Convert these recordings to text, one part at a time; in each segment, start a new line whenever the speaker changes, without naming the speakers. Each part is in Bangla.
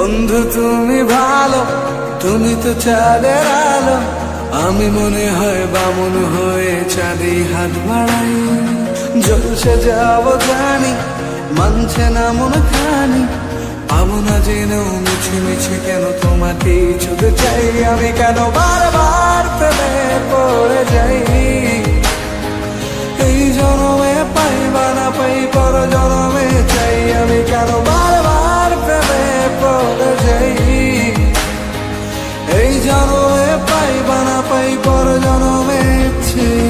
বন্ধু তুমি ভালো, তুমি তো চাঁদের আলো। আমি মনে হয় বামন হয়ে চাঁদে হাত বাড়াই। জলসে যাব জানি, মানছে না মন খানি। পাবো না জেনেও মিছে মিছে কেন তোমাকে ছুঁতে চাই। আমি কেন বারবার প্রেমে পড়ে যাই। এই জনমে পাই বা না পাই, পর জনমে চাই। আমি কেন বারবার প্রেমে পড়ে যাই। এই জনমে পাই বা না পাই, পর জনমে চাই।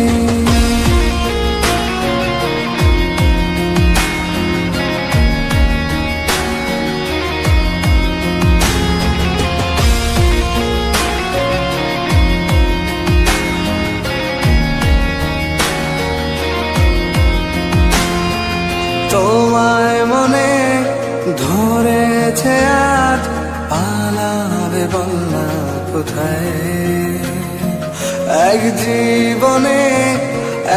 তোমায় মনে ধরেছে আজ, পালাবে বলনা কোথায়। এক জীবনে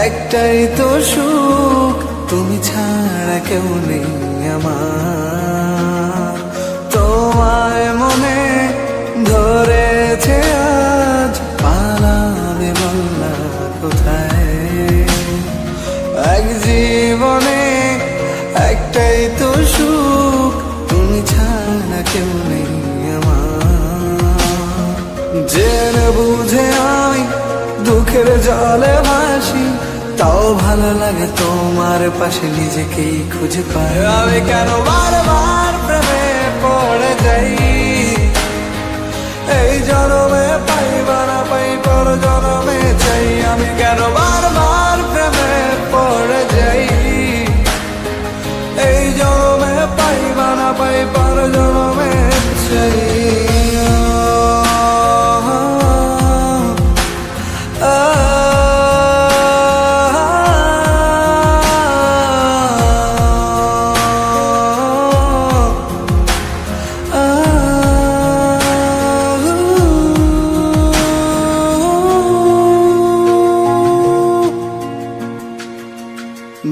একটাই তো সুখ, তুমি ছাড়া কেউ নেই আমার। তোমায় মনে ধরেছে আজ, পালাবে বলনা কোথায়। এক জীবনে একটাই তো সুখ, তুমি ছাড়া কেউ নেই আমার। জেনে বুঝে আমি দুঃখের জলে ভাসি, তাও ভালো লাগে তোমার পাশে নিজেকেই খুঁজে পাই। আমি কেন বারবার প্রেমে পড়ে যাই। এই জনমে পাই বা না পাই, পর জনমে চাই। আমি কেন বারবার প্রেমে পড়ে যাই। এই জনমে পাই বা না পাই, পর জনমে চাই।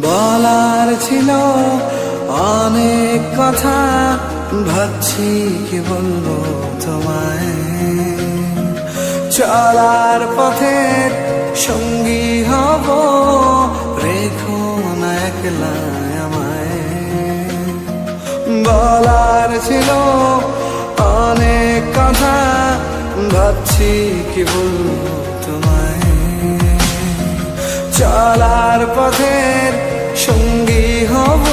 বলার ছিল অনেক কথা, ভাবছি কি বলবো তোমায়। চলার পথে সঙ্গী হব, রেখো না একলা আমায়। বলার ছিল অনেক কথা, ভাবছি কি বলবো তোমায়। চলার পথের সঙ্গী হব,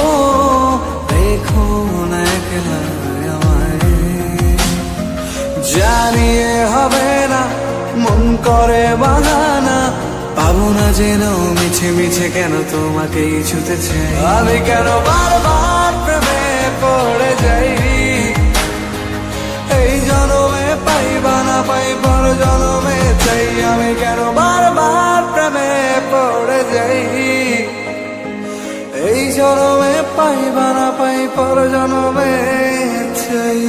রেখো না একলা আমায়। জানিয়ে হবে না, মন করে বাহানা। পাবো না যেন মিছে মিছে কেন তোমাকে ছুঁতে চাই। আমি কেন বারবার প্রেমে পড়ে যাই। এই জনমে পাই বা না পাই, পর জনমে চাই। আমি কেন বারবার প্রেমে পড়ে যাই। এই জনমে পাই বা না পাই, পর জনমে চাই।